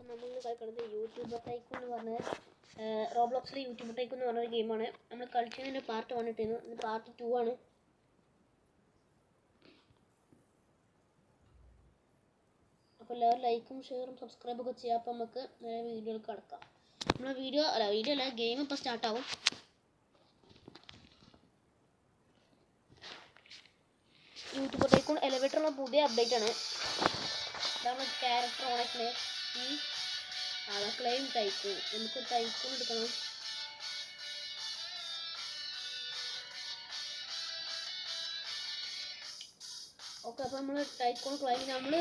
നമ്മൾ കളിക്കുന്നത് YouTuber tycoon എന്ന് പറഞ്ഞ റോബ്ലോക്സിലെ യൂട്യൂബർ ടൈക്കൂൺ എന്ന് പറഞ്ഞൊരു ഗെയിമാണ്. നമ്മൾ കളിച്ചതിൻ്റെ പാർട്ട് 1 ഇട്ടിരുന്നു. ഇത് പാർട്ട് 2 ആണ്. അപ്പോൾ എല്ലാവരും ലൈക്കും ഷെയറും സബ്സ്ക്രൈബൊക്കെ ചെയ്യുക. അപ്പോൾ നമുക്ക് വീഡിയോയിൽ കിടക്കാം. നമ്മളെ വീഡിയോ അല്ല ഗെയിം ഇപ്പോൾ സ്റ്റാർട്ടാവും. യൂട്യൂബർ ടൈക്കൂൺ എലിവേറ്ററുള്ള പുതിയ അപ്ഡേറ്റ് ആണ്. ഇതാണ് ക്യാരക്ടർ ഓണക്കിന് ക്ലെയിം ടൈക്കൂൺ. നമുക്ക് ടൈക്കൂൺ എടുക്കണം. ഓക്കെ, അപ്പോൾ നമ്മൾ ടൈക്കൂൺ ക്ലെയിം നമ്മൾ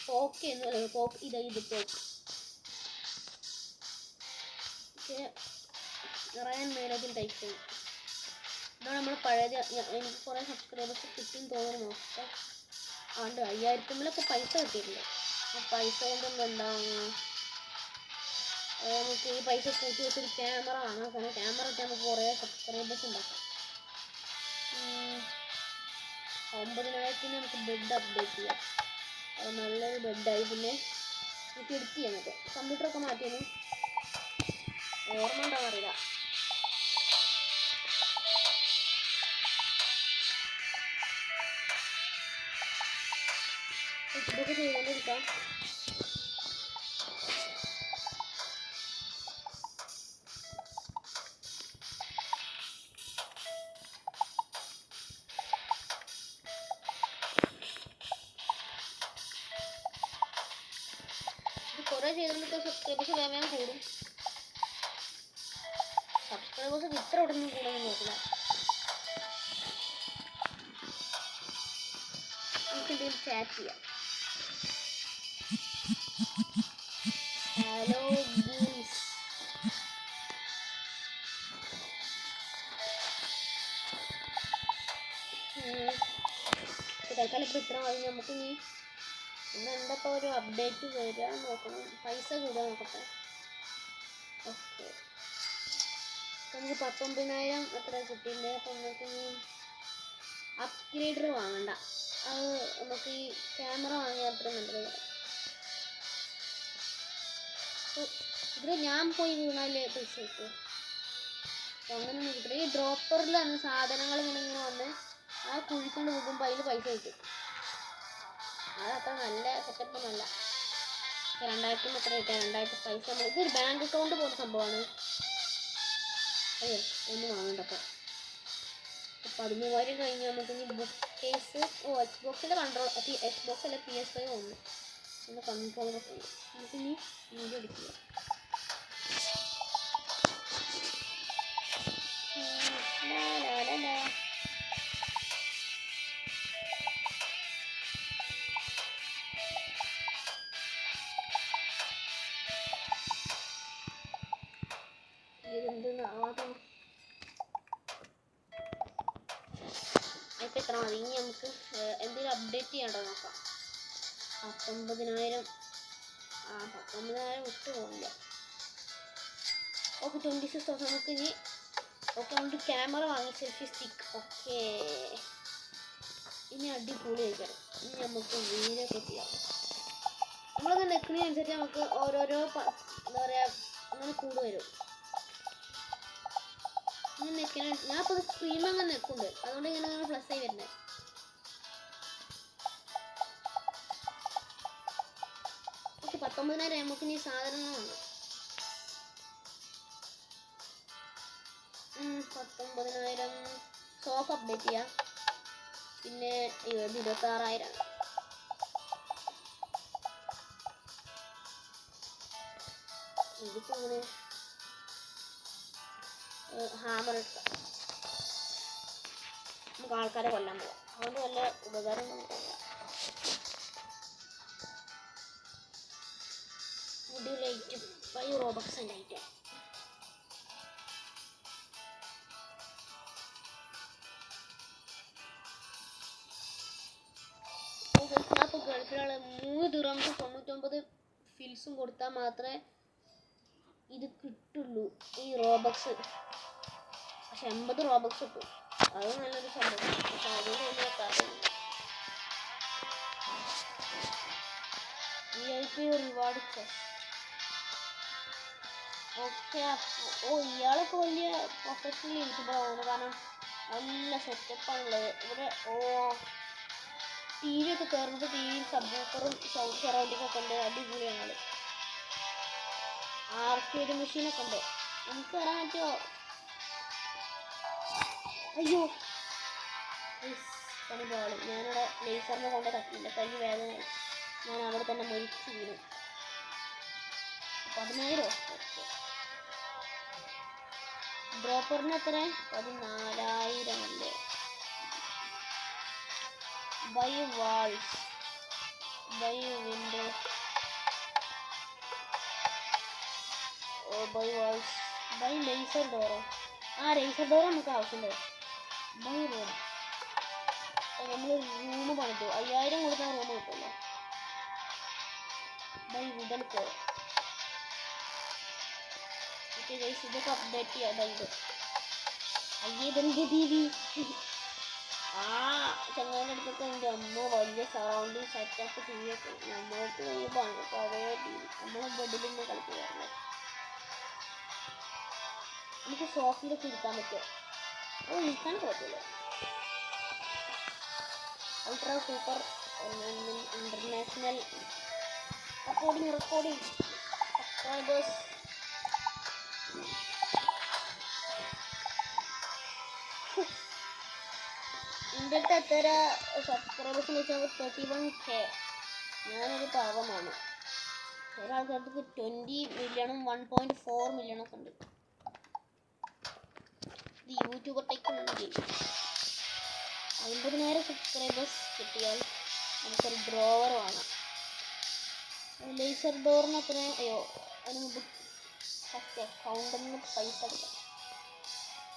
പോക്ക് ചെയ്യുന്നു. പോക്ക് ഇത് പോക്ക് ഓക്കെ. റയൻ മേലതിൽ ടൈക്കൂൺ ഇതാണ് നമ്മൾ പഴയത്. എനിക്ക് കുറേ സബ്സ്ക്രൈബേഴ്സ് കിട്ടിയെന്ന് തോന്നുന്നു. നോക്കാം. അതുകൊണ്ട് 5000 പൈസ കിട്ടിയിട്ടുണ്ട്. ആ പൈസ കൊണ്ടൊന്നും എന്താണ് നമുക്ക് ഈ പൈസ കൂട്ടി വെച്ചൊരു ക്യാമറ വാങ്ങാൻ. ക്യാമറ ഇട്ട് നമുക്ക് കുറേ സബ്സ്ക്രൈബേഴ്സ് ഉണ്ടാക്കാം. 9000 നമുക്ക് ബെഡ് അപ്ഡേറ്റ് ചെയ്യാം. അത് നല്ലൊരു ബെഡായി. പിന്നെ നമുക്ക് എഡിറ്റ് ചെയ്യാൻ പറ്റും. കമ്പ്യൂട്ടറൊക്കെ മാറ്റിയൊന്നും ഓർമ്മ ഉണ്ടാവാൻ അറിയില്ല. ഇതൊക്കെ ചെയ്തുകൊണ്ടിരിക്കാം. കുറേ ചെയ്തുകൊണ്ടിരിക്കുക. സബ്സ്ക്രൈബേഴ്സ് വേഗം കൂടും. സബ്സ്ക്രൈബേഴ്സ് ഇത്ര ഇവിടെ നിന്ന് കൂടുതൽ നോക്കില്ല. നമുക്ക് എന്തെങ്കിലും ചാറ്റ് ചെയ്യാം. ഹലോ ഗീസ്, തൽക്കാലം ഇപ്പോൾ ഇത്ര മതി. നമുക്ക് ഇനി ഇന്ന് എന്തൊക്കെ ഒരു അപ്ഡേറ്റ് വരാൻ നോക്കണം. പൈസ കൂടാൻ നോക്കട്ടെ. ഓക്കെ, നമുക്ക് 19000 എത്ര കിട്ടിയിട്ടുണ്ട്. അപ്പം നമുക്ക് ഇനി അപ്ഗ്രേഡർ വാങ്ങണ്ട. അത് നമുക്ക് ഈ ക്യാമറ വാങ്ങിയാൽ അത്ര നല്ലത്. ഇതിൽ ഞാൻ പോയി വീണാൽ പൈസ കിട്ടും. അങ്ങനെ കിട്ടും. ഈ ഡ്രോപ്പറിലാണ് സാധനങ്ങൾ ഇങ്ങനെ വന്ന് ആ കുഴിക്കൊണ്ട് പോകുമ്പോൾ അതിൽ പൈസ കിട്ടും. അതത്ര നല്ല സെറ്റപ്പൊന്നുമല്ല. 2000 എത്ര കിട്ടുക? 2000 പൈസ. ഇതൊരു ബാങ്ക് അക്കൗണ്ട് പോലെ സംഭവമാണ്. അയ്യോ, ഒന്നും വാങ്ങണ്ടപ്പോൾ 13000 കഴിഞ്ഞ് നമുക്ക് ഇനി ബുക്ക് കേസ്. എക്സ്ബോക്സിൻ്റെ കൺട്രോൾ, എക്സ്ബോക്സ് അല്ല PS5 ഒന്ന് കൺട്രോളറൊക്കെ ഉണ്ട്. നമുക്കിനി വീഡിയോ എടുക്കുക. അതൊക്കെ എത്ര മതി. ഇനി നമുക്ക് എന്തെങ്കിലും അപ്ഡേറ്റ് ചെയ്യണ്ടോ നോക്കാം. 19000 19000 വിട്ടു പോകില്ല. ഓക്കെ, 26,000 നമുക്ക് ഇനി. ഓക്കെ, നമുക്ക് ക്യാമറ വാങ്ങി. Selfie stick. ഓക്കെ, ഇനി അടിപൊളി ആയിരിക്കണം. ഇനി നമുക്ക് വീഡിയോക്കെ ചെയ്യാം. നമ്മളങ്ങനെ നെക്കുന്നതിനനുസരിച്ച് നമുക്ക് ഓരോരോ എന്താ പറയുക അങ്ങനെ കൂട് വരും. ഇങ്ങനെ നെക്കിന് ഞാൻ ഇപ്പോൾ സ്ക്രീം അങ്ങനെ നെക്കുന്നുണ്ട്. അതുകൊണ്ട് ഇങ്ങനെ പ്ലസ് ആയി വരുന്നത്. ഓക്കെ, 19000 നമുക്ക് ഇനി സാധനങ്ങൾ വാങ്ങാം. 19000 സോഫ അപ്ഡേറ്റ് ചെയ്യാം. പിന്നെ 26,000 ഇതിപ്പോൾ ഇങ്ങനെ ഹാമർ എടുക്കാം. നമുക്ക് ആൾക്കാരെ കൊല്ലാൻ പോകാം. അതുകൊണ്ട് വല്ല ഉപകാരം നമുക്കല്ല. മുടി ലൈറ്റ് 5 റോബക്സ് ലൈറ്റ്. അപ്പോൾ ഗൾഫിലുള്ള 3 ദിർഹംസും 99 ഫിൽസും കൊടുത്താൽ മാത്രമേ ഇത് കിട്ടുള്ളൂ, ഈ റോബക്സ്. പക്ഷെ 80 റോബക്സ് കിട്ടും. അത് നല്ലൊരു സംഭവം. പക്ഷെ അതുകൊണ്ട് കാര്യം VIP reward chest. ഓക്കെ. ഓ, ഇയാളൊക്കെ വലിയ പ്രൊഫഷണൽ യൂട്യൂബറാണ്. കാരണം നല്ല സെറ്റപ്പാണുള്ളത് ഇവിടെ. ഓ, ടി വി ഒക്കെ കയറുന്നത്, ടി വിയിൽ സബ്ബൂഫറും സൗണ്ട് സറൗണ്ടിങ് ഒക്കെ ഉണ്ട്. അടിപൊളിയാണ്. ആർക്കേഡ് മെഷീനൊക്കെ ഉണ്ട്. നമുക്ക് കയറാൻ പറ്റുമോ? അയ്യോ, പണിപാളും. ഞാനിവിടെ ലേസറിനെ കൊണ്ട് തട്ടിയില്ല, കൈ വേദനയായി. ഞാൻ അവിടെ തന്നെ മരിച്ചു വീണു. 10,000. ഓക്കെ. ഡ്രോപ്പറിന് എത്ര? 14,000 അല്ലേ? Buy walls, buy window, buy walls, buy laser ഡോറോ. ആ, ലേസർ ഡോർ നമുക്ക് ആവശ്യമുണ്ട്. By room. നമ്മൾ റൂം പണിതു 5,000 കൊടുത്താൽ റൂം കിട്ടുമല്ലോ. By wooden core. Okay guys, ഇതൊക്കെ അപ്ഡേറ്റ് ചെയ്യാം. ഇത് അയ്യതെൻ്റെ ദീദി. ആ ചങ്ങാൻ്റെ അടുത്തൊക്കെ എൻ്റെ അമ്മ വലിയ സറൗണ്ടിങ് സെറ്റപ്പ് ടി വി ഒക്കെ. നമ്മൾക്ക് വലിയ പഴയ ടി വി. നമ്മളെ ബെഡിൽ നിന്ന് കളിക്കുകയായിരുന്നു. നമുക്ക് സോഫയിലൊക്കെ ഇരിക്കാൻ പറ്റുമോ? ഓ, ഇരിക്കാൻ കുഴപ്പമില്ല. Ultra super international recording subscribers. എൻ്റെ അടുത്ത് എത്ര സബ്സ്ക്രൈബേഴ്സ് എന്ന് വെച്ചാൽ 31K. ഞാനൊരു പാവമാണ്. ഒരാൾക്കടുത്ത് 20 മില്യണും 1.4 മില്യണൊക്കെ ഉണ്ട്. ഇത് യൂട്യൂബർ ടൈക്കുണ്ടെങ്കിൽ 50,000 സബ്സ്ക്രൈബേഴ്സ് കിട്ടിയാൽ നമുക്കൊരു ഡ്രോവർ വാങ്ങാം. ലേസർ ഡോറിന് അത്ര. അയ്യോ, അതിന് മുമ്പ് ഫസ്റ്റ് അക്കൗണ്ടിൽ നിന്ന് പൈസ എടുക്കാം.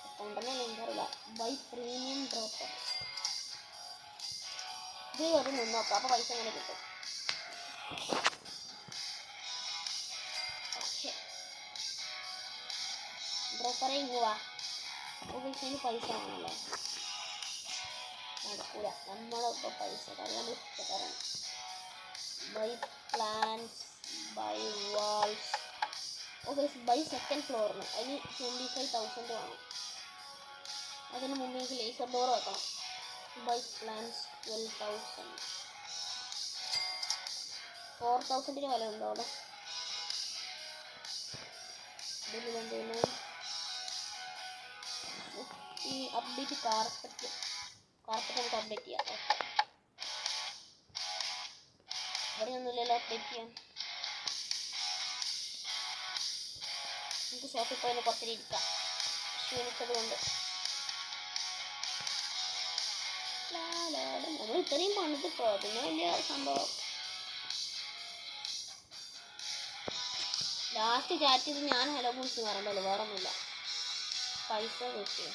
അക്കൗണ്ടിനെ എനിക്കറിയില്ല. By premium dropper. ഇത് വരെ നിന്ന് നോക്കാം, അപ്പോൾ പൈസ എങ്ങനെ കിട്ടും. ഓക്കെ, ഡ്രോപ്പറെ ഇങ്ങ് വാ. ഓക്കെ, അതിന് പൈസ വേണമല്ലേ? നടക്കൂല. നമ്മളിപ്പോൾ പൈസ നമ്മൾ തരണം. Buy plans, buy walls. Okay, buy second ഫ്ലോറിന് അതിന് 25,000 വേണം. അതിന് മുമ്പ് എനിക്ക് ലേസർ ഡോർ വെക്കണം. Buy plans 12,000. 4,000 വില ഉണ്ടോ അവിടെ? ഇതിലെന്തെങ്കിലും ഈ അപ്ഡേറ്റ് കാർപ്പറ്റ് നമുക്ക് അപ്ഡേറ്റ് ചെയ്യാം. ഇവിടെ ഒന്നുമില്ലല്ലോ അപ്ഡേറ്റ് ചെയ്യാൻ. നമുക്ക് ഷോപ്പിൽ പോയി കുറച്ചിരി ഇരിക്കാം, ക്ഷീണിച്ചത് കൊണ്ട്. നമ്മൾ ഇത്രയും പണിതിട്ടോ, അതിന് വലിയ സംഭവം. ലാസ്റ്റ് ചാറ്റ് ചെയ്ത് ഞാൻ ഹലോ വിളിച്ച് പറയണ്ടല്ലോ, വേറെ ഒന്നുമില്ല. പൈസ കിട്ടിയോ?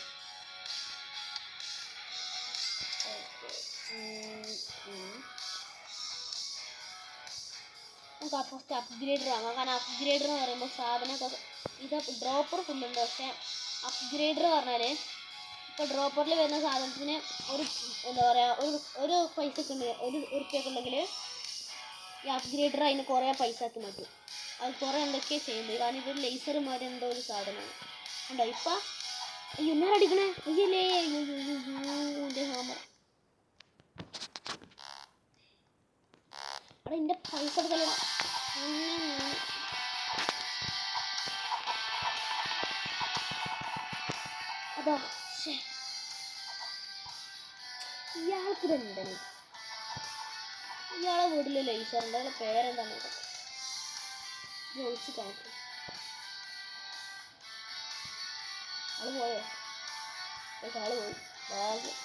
ഓക്കെ, നമുക്ക് ഫസ്റ്റ് അപ്ഗ്രേഡർ വാങ്ങാം. കാരണം അപ്ഗ്രേഡർ എന്ന് പറയുമ്പോൾ സാധനമൊക്കെ ഇത് ഡ്രോപ്പർ ഫുള്ളുണ്ട്. പക്ഷേ അപ്ഗ്രേഡർ പറഞ്ഞാൽ ഇപ്പോൾ ഡ്രോപ്പറിൽ വരുന്ന സാധനത്തിന് ഒരു എന്താ പറയുക, ഒരു പൈസക്ക് ഉണ്ട്, 1 ഉറുപ്പ്യൊക്കെ ഉണ്ടെങ്കിൽ ഈ അപ്ഗ്രേഡർ അതിന് കുറേ പൈസ ആക്കി മാറ്റും. അത് കുറേ എന്തൊക്കെയാണ് ചെയ്യുന്നത്. കാരണം ഇതൊരു ലേസർ മാതിരി എന്തോ ഒരു സാധനമാണ്. ഉണ്ടോ ഇപ്പം? അയ്യോ, എന്നാ അടിക്കണേ? അയ്യല്ലേ, എൻ്റെ ഹാമർ. അവിടെ എൻ്റെ പൈസ എടുക്കല. അതാ ഇയാൾക്കിതെന്താണ്? ഇയാളെ വീട്ടിൽ ലേസറുണ്ട്. അയാളെ പേരെന്താ നോക്കാം. ഒളിച്ച് കാണിക്കും. ആള് പോയോ? ആള് പോയി. ഭാഗ്യം.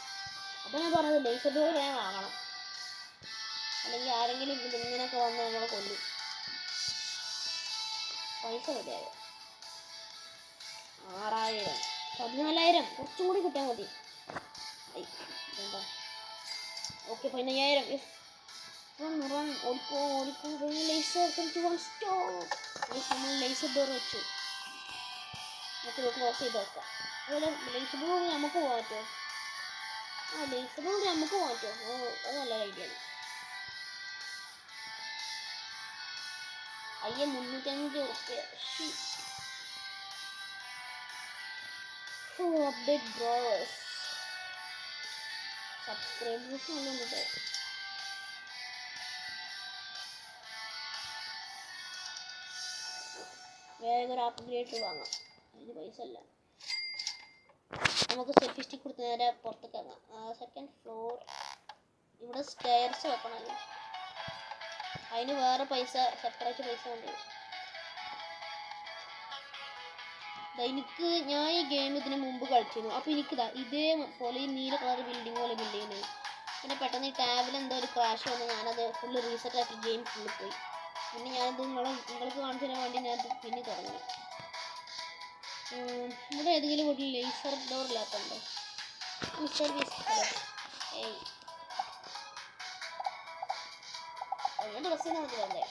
അപ്പം ഞാൻ പറഞ്ഞത് ലേസർ ഡോർ വേഗം വാങ്ങണം, അല്ലെങ്കിൽ ആരെങ്കിലും ഇങ്ങനെയൊക്കെ വന്ന് നമ്മളെ കൊല്ലും. പൈസ മതിയായോ? 6,000, 14,000 കുറച്ചും കൂടി കിട്ടിയാൽ മതി. എന്താ? ഓക്കെ, 15,000. ഓടിക്കോ. ലേസർ നമ്മൾ ലേസർ ഡോർ വെച്ചു. നമുക്ക് ക്ലോസ് ചെയ്ത് വെക്കാം. അതുപോലെ ലേസർ ഡോർ നമുക്ക് മാറ്റുമോ? ആ, ലേസർ ഡോർ നമുക്ക് മാറ്റുമോ? അത് നല്ല ഐഡിയ ആണ്. അയ്യ, 305 ഉറുപ്പ്യ. അപ്ഡേറ്റ് ബ്രോസ് സബ്സ്ക്രൈബേഴ്സ് വന്നിട്ട് വേഗം ഒരു അപ്ഗ്രേഡ് വാങ്ങാം. അതിന് പൈസ അല്ല. നമുക്ക് സെൽഫി സ്റ്റിക്ക് കൊടുത്ത് നേരെ പുറത്തേക്ക് ഇറങ്ങാം. Second floor. ഇവിടെ സ്റ്റെയർസ് വെക്കണമല്ലോ, അതിന് വേറെ പൈസ, സെപ്പറേറ്റ് പൈസ ഉണ്ട്. ഞാൻ ഈ ഗെയിം ഇതിന് മുമ്പ് കളിച്ചിരുന്നു. അപ്പോൾ എനിക്കിതാ ഇതേപോലെ ഈ നീല കളർ ബിൽഡിംഗ് പോലെ ബിൽഡിങ്ങിന് പിന്നെ പെട്ടെന്ന് ഈ ടാബിൽ എന്തോ ഒരു ക്രാഷ് വന്ന് ഞാനത് ഫുള്ള് റീസെറ്റ് ആക്കി ഗെയിം ഫുള്ള് പോയി. പിന്നെ ഞാനത് നിങ്ങൾക്ക് കാണിച്ചു തരാൻ വേണ്ടി ഞാൻ പിന്നെ തുടങ്ങി. ഇവിടെ ഏതെങ്കിലും വീട്ടിൽ ലേസർ ഡോർ ഇല്ലാത്തതുണ്ടോ? മിസ്റ്റർ ബീസ്റ്റ് ഏയ് ഒന്ന് ഡ്രസ്സിന് മതി വേണ്ടേ?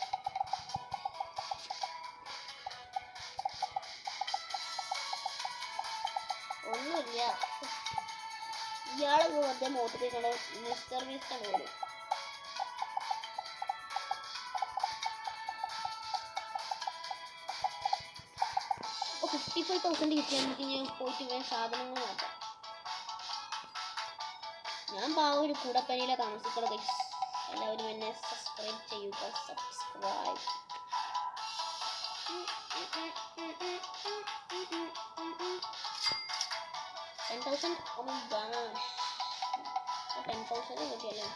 ഒന്നുമില്ല. ഇയാളെ വെറുതെ മോട്ടിവേറ്റ് മിസ്റ്റർ ബീസ്റ്റ് ആണ് പോലും. അപ്പോൾ 55,000 കിട്ടിയാൽ എനിക്ക് ഞാൻ പോയിട്ട് വേഗം സാധനങ്ങൾ നോക്കാം. ഞാൻ പാവം ഒരു കൂടപ്പനിയിലെ താമസിക്കണം ഗൈസ്. എല്ലാവരും എന്നെ സബ്സ്ക്രൈബ് ചെയ്യുക. സബ്സ്ക്രൈബ് 10,000. Oh my gosh, 10,000 കിട്ടിയല്ലേ.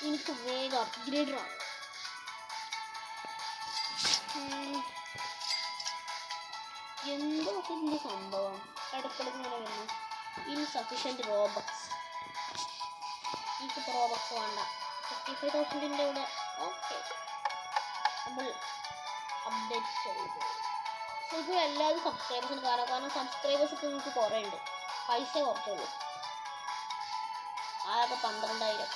എനിക്ക് വേഗം അപ്ഗ്രേഡർ ആണ്. എന്തൊക്കെ ഇതിൻ്റെ സംഭവം ഇടയ്ക്കിടയ്ക്ക് ഇങ്ങനെ വരുന്നു. ഇൻസഫിഷ്യൻറ്റ് റോബക്സ്. എനിക്കിപ്പോൾ റോബക്സ് വേണ്ട. 55,000 ഇവിടെ. ഓക്കെ, നമ്മൾ അപ്ഡേറ്റ് ചെയ്തു. ശരിക്കും എല്ലാവരും സബ്സ്ക്രൈബേഴ്സിന് കാരണം സബ്സ്ക്രൈബേഴ്സ് ഇപ്പോൾ നിങ്ങൾക്ക് കുറേ ഉണ്ട്, പൈസ കുറച്ചുള്ളൂ. ആകെ 12,000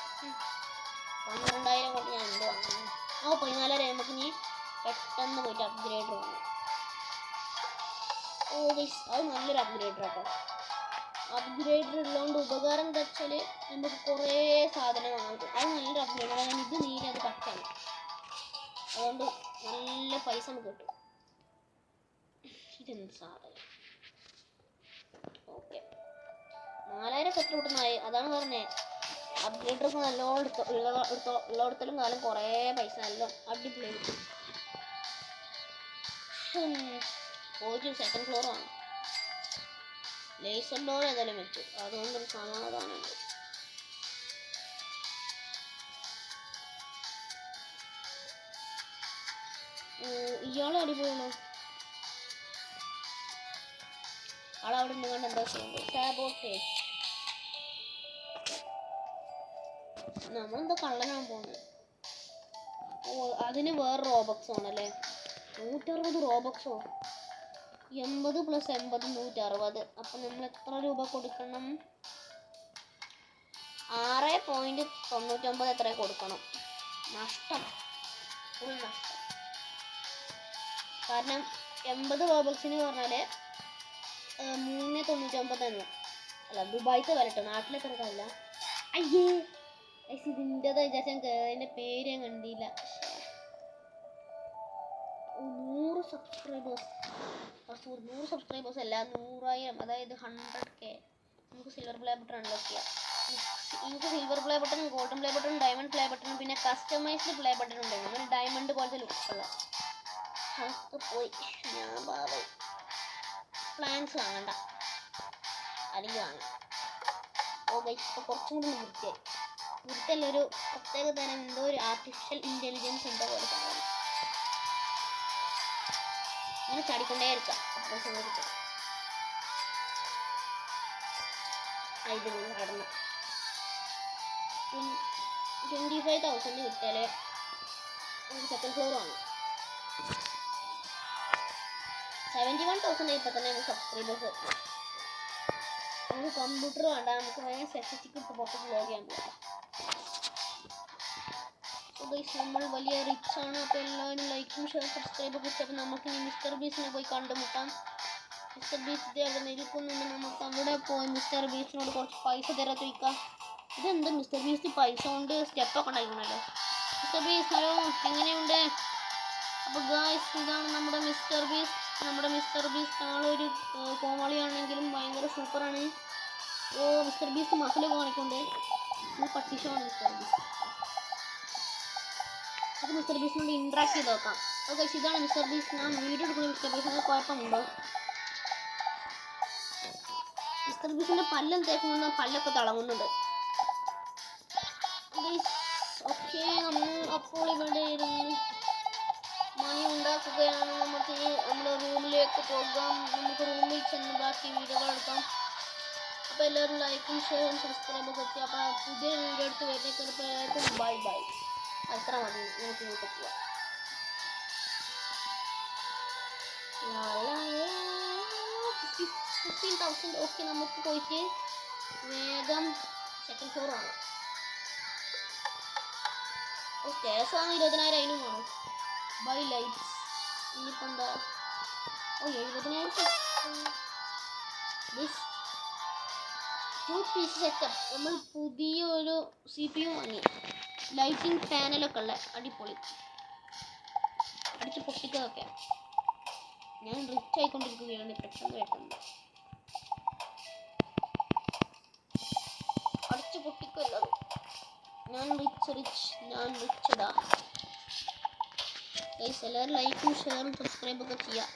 കൊണ്ട് ഞാൻ എന്ത് വാങ്ങുന്നു? 14,000 നമുക്ക് ഇനി പെട്ടെന്ന് പോയിട്ട് അപ്ഗ്രേഡർ വാങ്ങാം. ഓ ഗൈസ്, അത് നല്ലൊരു അപ്ഗ്രേഡർ കേട്ടോ. അപ്ഗ്രേഡർ ഉള്ളതുകൊണ്ട് ഉപകാരം എന്താ വെച്ചാൽ നമുക്ക് കുറേ സാധനം വാങ്ങാൻ പറ്റും. അത് നല്ലൊരു അപ്ഗ്രേഡർ. ഞാൻ ഇത് നീല അത് പച്ചാണ്, അതുകൊണ്ട് നല്ല പൈസ നമുക്ക് കിട്ടും. ഇതെന്ത് സാധനം? ഓക്കെ, 4,000 എത്ര കിട്ടുന്നതായി? അതാണ് പറഞ്ഞത്, അപ്ഗ്രേഡർക്ക് നല്ലോണം ഉള്ളിടത്തോളം കാലം കുറേ പൈസ നല്ല അടിപൊളി കിട്ടും. പോയിട്ട് സെക്കൻഡ് ഫ്ലോറാണ്. ലേസർ ഡോർ ഏതായാലും വെച്ചു, അതുകൊണ്ടൊരു സമാധാനമുണ്ട്. ഇയാളെ അടിപൊളിയാണോ? ആളവിടെ നിന്നുകൊണ്ട് എന്താ ചെയ്യുന്നത്? സാബോട്ടേജ്. നമ്മളെന്താ കള്ളനാൻ പോകുന്നത്? ഓ, അതിന് വേറെ റോബക്സ് ആണല്ലേ. 160 റോബക്സോ? 80 + 80 160. അപ്പം നമ്മൾ എത്ര രൂപ കൊടുക്കണം? 6.99 എത്ര കൊടുക്കണം? നഷ്ടം, ഫുൾ നഷ്ടം. കാരണം 80 റോബക്സിന് പറഞ്ഞാൽ 3.99 അല്ല, ദുബായിത്തെ വിലട്ടോ, നാട്ടിലെത്ര അല്ല. അയ്യേ ഇതിൻ്റെതാ വിചാരിച്ചാൽ എൻ്റെ പേര് ഞാൻ കണ്ടില്ല. 100 സബ്സ്ക്രൈബേഴ്സ് അല്ല, 100,000, അതായത് 100K. നമുക്ക് സിൽവർ പ്ലേ ബട്ടൺ അൺലോക്ക് ചെയ്യാം. നമുക്ക് silver play button, golden play button, diamond play button, പിന്നെ കസ്റ്റമൈസ്ഡ് പ്ലേ ബട്ടൺ ഉണ്ട്. നമ്മൾ ഡയമണ്ട് പോലത്തെ ലുക്കുള്ള അതൊക്കെ പോയി. ഞാൻ പാവം പ്ലാൻസ് വാങ്ങണ്ട, അല്ലെങ്കിൽ വാങ്ങാം. ഓ ഗൈസ്, ഇപ്പോൾ കുറച്ചും കൂടി വൃത്തിയല്ല, ഒരു പ്രത്യേക തരം എന്തോ ഒരു ആർട്ടിഫിഷ്യൽ ഇൻ്റലിജൻസ് ഉണ്ടോ പോലെ സാധനം. ഇങ്ങനെ ചാടിക്കൊണ്ടേ ഇരിക്കാം. അപ്പോൾ സമയത്ത് ഇത് കടന്നു 25,000 കിട്ടിയാൽ നമുക്ക് സെക്കൻഡ് ഫ്ലോർ വാങ്ങാം. 71,000 ഇപ്പം തന്നെ നമുക്ക് സബ്സ്ക്രൈബേഴ്സ്. നമുക്ക് കമ്പ്യൂട്ടർ വേണ്ട, നമുക്ക് വേഗം സെറ്റിക്ക് ഇട്ട് പുറത്ത് വ്ലോഗ് ചെയ്യാൻ പറ്റാം. നമ്മൾ വലിയ റിച്ച് ആണ്. അപ്പോൾ എല്ലാവരും ലൈക്കും ഷെയർ സബ്സ്ക്രൈബൊക്കെ വെച്ച്. അപ്പോൾ നമുക്ക് ഇനി മിസ്റ്റർ ബീസിനെ പോയി കണ്ടുമുട്ടാം. മിസ്റ്റർ ബീസിൻ്റെ അവിടെ നിൽക്കുന്നുണ്ട്. നമുക്ക് അവിടെ പോയി മിസ്റ്റർ ബീസിനോട് കുറച്ച് പൈസ തരാൻ ചോദിക്കാം. ഇതെന്താ മിസ്റ്റർ ബീസ് പൈസ കൊണ്ട് സ്റ്റെപ്പൊക്കെ ഉണ്ടായിരിക്കണല്ലോ. മിസ്റ്റർ ബീസ് ഹലോ, എങ്ങനെയുണ്ട്? അപ്പോൾ ഗായ്സ്, ഇതാണ് നമ്മുടെ മിസ്റ്റർ ബീസ്. നമ്മുടെ മിസ്റ്റർ ബീസ്റ്റ് ആളൊരു കോമാളിയാണെങ്കിലും ഭയങ്കര സൂപ്പറാണ്. ഓ മിസ്റ്റർ ബീസ്റ്റ് മസിൽ കാണിക്കൊണ്ട് പട്ടിഷമാണ് മിസ്റ്റർ ബീസ്റ്റ്. നമുക്ക് മിസ്റ്റർ ബീസ്റ്റിനോട് ഇൻട്രാക്ട് ചെയ്ത് നോക്കാം. ഓക്കെ ഇതാണ് മിസ്റ്റർ ബീസ്റ്റ്. ഞാൻ വീഡിയോ എടുക്കുന്ന മിസ്റ്റർ ബീസ്റ്റിന് കുഴപ്പമുണ്ടോ? മിസ്റ്റർ ബീസ്റ്റിന്റെ പല്ലും തേക്കുമ്പോൾ പല്ലൊക്കെ തിളങ്ങുന്നുണ്ട്. ഓക്കെ നമ്മൾ അപ്പോൾ ഇവിടെ ഇരുന്ന് മണി ഉണ്ടാക്കുകയാണ്. നമുക്ക് നമ്മുടെ റൂമിലേക്ക് പോകാം. നമുക്ക് റൂമിൽ ചെന്ന് ബാക്കി വീഡിയോകൾ എടുക്കാം. അപ്പോൾ എല്ലാവരും ലൈക്കും ഷെയറും സബ്സ്ക്രൈബും ഒക്കെ ചെയ്യുക. അപ്പോൾ പുതിയ വീഡിയോ എടുത്ത് വരുന്നേക്കും. Bye bye. അത്ര മതി. നമുക്ക് വീട്ടിൽ പോവാം. 15,000. ഓക്കെ നമുക്ക് പോയിട്ട് വേഗം സെക്കൻഡ് ഫ്ലോർ ആണ്. സ്റ്റേഴ്സാണ് 20,000 അതിനും വേണം. By lights. ഇനിയിപ്പോൾ എന്താ? ഓ 70,000. 2 പീസ് സെറ്റപ്പ്. നമ്മൾ പുതിയൊരു CPU വാങ്ങി. ലൈറ്റിംഗ് പാനലൊക്കെ ഉള്ള അടിപൊളി. അടിച്ച് പൊട്ടിക്കതൊക്കെ. ഞാൻ റിച്ച് ആയിക്കൊണ്ടിരിക്കുകയാണ് പെട്ടെന്ന് അടിച്ച് പൊട്ടിക്കല്ലോ. ഞാൻ റിച്ചടാ. ഗൈസ് എല്ലാവരും ലൈക്കും ഷെയറും സബ്സ്ക്രൈബും ഒക്കെ ചെയ്യാം.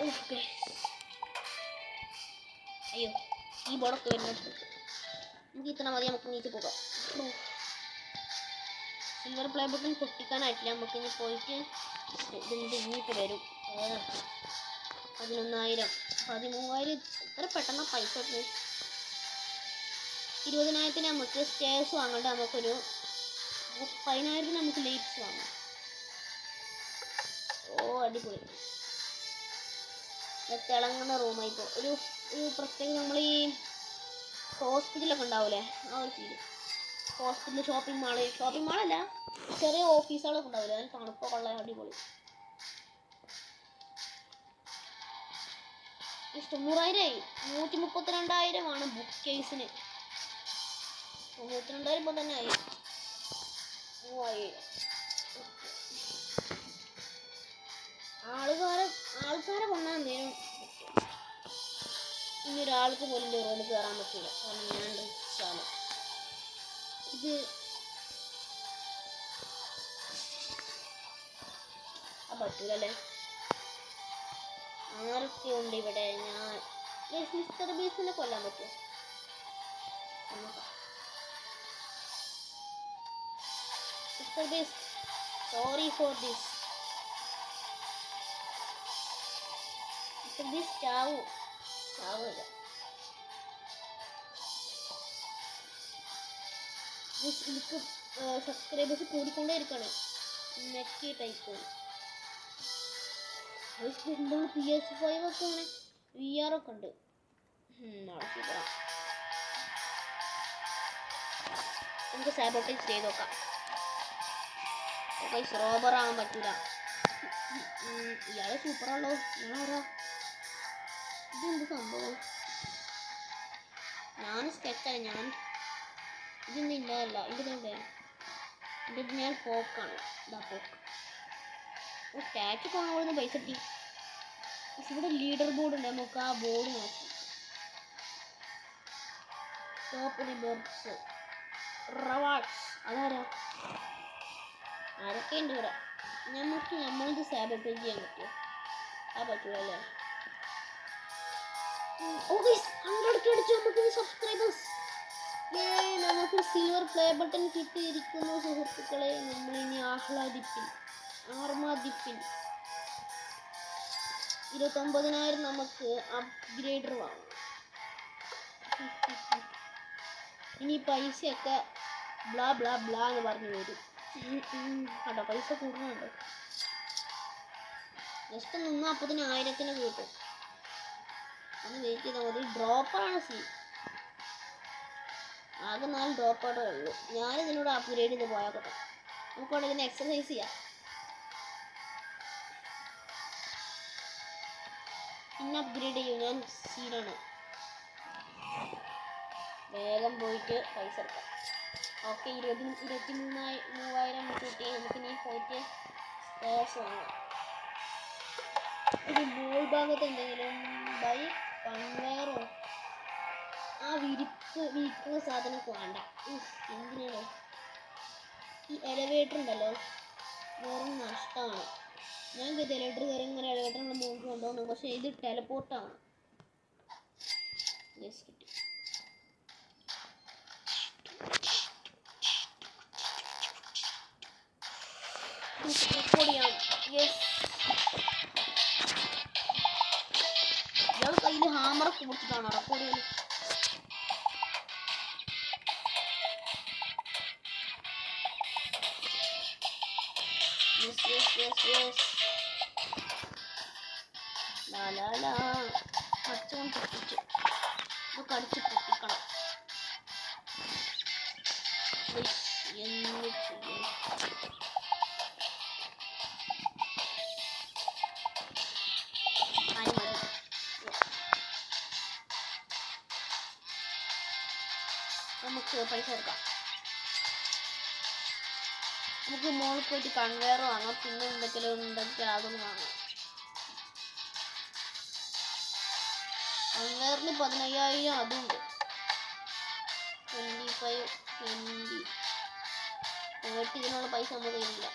ഓക്കെ അയ്യോ ഈ ബോർഡൊക്കെ വരുന്നത് നമുക്ക് ഇത്ര മതി. നമുക്ക് നീച്ച് പോകാം. സിൽവർ പ്ലേ ബട്ടൺ പൊട്ടിക്കാനായിട്ടില്ല. നമുക്ക് ഇനി പോയിട്ട് ഇനിയിട്ട് വരും. 11,000 13,000 എത്ര പെട്ടെന്ന് പൈസ. 20,000 നമുക്ക് സ്റ്റേഴ്സ് വാങ്ങണ്ട. നമുക്കൊരു 10,000 നമുക്ക് ലൈറ്റ്സ് വാങ്ങാം. ഓ അടിപൊളി തിളങ്ങുന്ന റൂമായിപ്പോൾ ഒരു പ്രത്യേക നമ്മൾ ഈ ഹോസ്പിറ്റലൊക്കെ ഉണ്ടാവില്ലേ ആ ഒരു ഫീല്. ഹോസ്പിറ്റൽ ഷോപ്പിംഗ് മാളല്ല ചെറിയ ഓഫീസുകളൊക്കെ ഉണ്ടാവില്ലേ അതിന് തണുപ്പൊക്കെ ഉള്ള അടിപൊളി. 90,000 132,000 ബുക്ക് കേസിന്. 92,000 ഇപ്പോൾ തന്നെ ആയി. 3,000 ആൾക്കാരെ കൊണ്ടാൽ നേരം ഇനി ഒരാൾക്ക് പോലും റോഡ് കയറാൻ പറ്റില്ല. കാരണം ഞാൻ റിച്ചാണ്. ഇത് പറ്റൂലല്ലേ. ആരൊക്കെ ഉണ്ട് ഇവിടെ? ഞാൻ മിസ്റ്റർ ബീസിനെ കൊല്ലാൻ പറ്റുമോ? Mister Beast sorry for this. Mister Beast ചാവില്ല. എനിക്ക് സബ്സ്ക്രൈബേഴ്സ് കൂടിക്കൊണ്ടേ ഇരിക്കണം. നെറ്റ് ടൈപ്പ് PS5 ഒക്കെ അങ്ങനെ VR ഒക്കെ ഉണ്ട്. നമുക്ക് സാബോട്ടേജ് ചെയ്ത് നോക്കാം. റോബർ ആവാൻ പറ്റൂല. ഇയാളെ സൂപ്പറാണല്ലോ. ഞാനാരാ? ഇതെന്ത് സംഭവം? ഞാൻ സ്കെച്ചാണ്. ഞാൻ ഇതൊന്നും ഇല്ലതല്ല. ഇത് ഞാൻ പോക്കാണ്. ഇതാ പോക്ക്. സ്റ്റാച്ചു പോകണമെന്ന് പൈസ കിട്ടി. ഇവിടെ ലീഡർ ബോർഡ് ഉണ്ട്. നമുക്ക് ആ ബോർഡ് നോക്കാം. ടോപ്പ് റിബേർഡ്സ് റവാർഡ്സ് അതാരാ? ആരൊക്കെ ഉണ്ട് ഇവിടെ? നമ്മളിത് സാബോട്ടേജ് ചെയ്യാൻ പറ്റുമോ? പറ്റൂലല്ലേ. നമുക്ക് സിൽവർ പ്ലേ ബട്ടൺ കിട്ടിയിരിക്കുന്നു സുഹൃത്തുക്കളെ. നമ്മളിനി ആഹ്ലാദിപ്പിൻ 29,000 നമുക്ക് അപ്ഗ്രേഡർ വാങ്ങാം. ഇനി പൈസയൊക്കെ ബ്ലാ ബ്ലാ ബ്ലാ എന്ന് പറഞ്ഞു വരും. കേട്ടോ പൈസ കൂടുന്നുണ്ട്. ജസ്റ്റ് നിന്ന് 40,000 കിട്ടും. ഒന്ന് വെയിറ്റ് ചെയ്താൽ മതി. ഡ്രോപ്പറാണ് ആകെ 4 ഡ്രോപ്പറേ ഉള്ളൂ. ഞാനിതിനോട് അപ്ഗ്രേഡ് ചെയ്ത് പോയാൽ കേട്ടോ. നമുക്കവിടെ ഇതിന് എക്സസൈസ് ചെയ്യാം. പിന്നെ അപ്ഗ്രേഡ് ചെയ്യും. ഞാൻ സീനാണ്. വേഗം പോയിട്ട് പൈസ എടുക്കാം. ഓക്കെ 23,000 കിട്ടി. നമുക്ക് ഇനി പോയിട്ട് സ്റ്റേഴ്സ് വാങ്ങാം. ഒരു മോൾ ഭാഗത്ത് എന്തെങ്കിലും ബൈ കൺവെയറോ ആ വിരിക്കുന്ന സാധനമൊക്കെ വേണ്ട. എന്തിനാണോ ഈ എലവേറ്റർ ഉണ്ടല്ലോ, വെറും നഷ്ടമാണ്. ഞാൻ എലവേറ്റർ കയറി ഇങ്ങനെ എലവേറ്ററിൻ്റെ മുകളിൽ കൊണ്ടുപോകുന്നു, പക്ഷേ ഇത് ടെലപ്പോർട്ടാണ്. കിട്ടി. റെക്കോർഡ് ചെയ്യാം. ഇയാൾ കയ്യിൽ ഹാമറൊക്കെ കൊടുത്തിട്ടാണ് റെക്കോർഡ് ചെയ്യുന്നത്. Yes. കടിച്ചുകൊണ്ട് പൊട്ടിച്ചു. ഇത് കടിച്ച് പൊട്ടിക്കണം. എന്ന് ചെയ്യും. നമുക്ക് പൈസ എടുക്കാം. നമുക്ക് മോളിൽ പോയിട്ട് കൺവെയർ വാങ്ങാം. പിന്നെ എന്തെങ്കിലും ഉണ്ടെങ്കിൽ അതൊന്ന് വാങ്ങാം. കൺവെയറിന് 15,000 അതുണ്ട്. 25, 20, 30 ഇതിനുള്ള പൈസ നമ്മൾ കയ്യിലില്ല.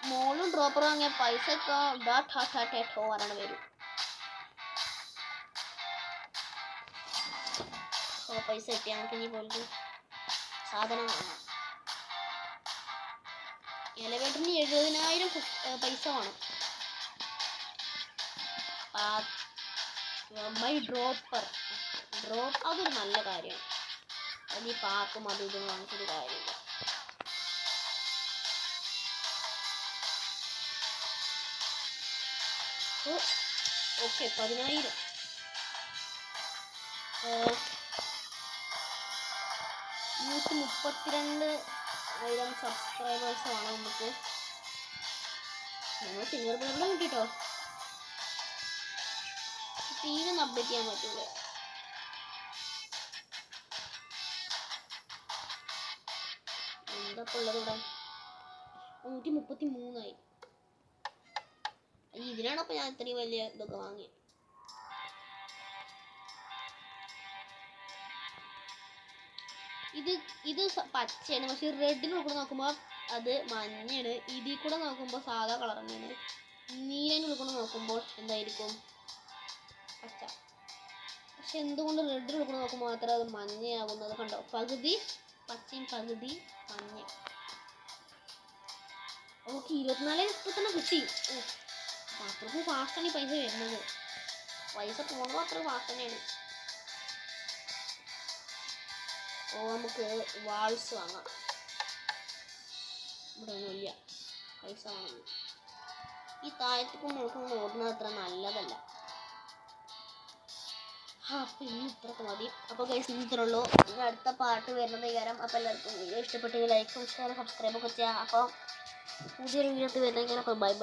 മോളും ഡ്രോപ്പർ വാങ്ങിയ പൈസ ഒക്കെ വരണം വരും. പൈസ കിട്ടി. നമുക്ക് ഇനി പോയിട്ട് സാധനം വാങ്ങാം. എലവേറ്ററിന് 70,000 പൈസ വേണം. ഡ്രോപ്പർ അതൊരു നല്ല കാര്യമാണ്. അത് ഈ പാക്കും അതും ഇതും വാങ്ങിച്ചൊരു കാര്യമില്ല. ഓക്കെ 10,000. 132,000 സബ്സ്ക്രൈബേഴ്സ് ആണ് നമുക്ക്. നമ്മൾ സിംഗർ പ്ലേബിളും കിട്ടിട്ടോ. തീരെ ഒന്ന് അപ്ഡേറ്റ് ചെയ്യാൻ പറ്റൂല. എന്താ ഉള്ളത് ഇവിടെ? 133,000. ഇതിനാണ് അപ്പൊ ഞാൻ ഇത്രയും വലിയ ഇതൊക്കെ വാങ്ങിയത്. ഇത് പച്ചയാണ്, പക്ഷെ റെഡിൽ നോക്കുമ്പോൾ അത് മഞ്ഞയാണ്. ഇതിൽ കൂടെ നോക്കുമ്പോൾ സാധാ കളർ തന്നെയാണ്. നീലയിൽ കൂടെ നോക്കുമ്പോൾ എന്തായിരിക്കും? പച്ച. പക്ഷെ എന്തുകൊണ്ട് റെഡിൽ കൂടെ നോക്കുമ്പോൾ മാത്രം അത് മഞ്ഞയാകുന്നത്? കണ്ടോ, പകുതി പച്ചയും പകുതി മഞ്ഞ. ഓക്കെ 24,000 ഇപ്പം തന്നെ കിട്ടി. അത്രക്കും ഫാസ്റ്റാണ് ഈ പൈസ വരുന്നത്. പൈസ പോകുമ്പോൾ അത്ര ഫാസ്റ്റ് തന്നെയാണ്. നമുക്ക് വാൾസ് വാങ്ങാം. ഇവിടെ ഒന്നുമില്ല, പൈസ വാങ്ങുന്നു. ഈ താഴത്തേക്കും മുഴുക്കും ഓടുന്നത് അത്ര നല്ലതല്ല. അപ്പം ഇനി ഇത്രയൊക്കെ മതി. അപ്പോൾ ഗൈസ് ഇത്രേ ഉള്ളൂ. ഇനി അടുത്ത പാട്ട് വരുന്നത് കാരണം. അപ്പോൾ എല്ലാവർക്കും വീഡിയോ ഇഷ്ടപ്പെട്ടെങ്കിൽ ലൈക്കും ഷെയർ സബ്സ്ക്രൈബൊക്കെ ചെയ്യാം. അപ്പോൾ പുതിയൊരു വീഡിയോ വരുന്നെങ്കിൽ അപ്പോൾ ബൈ.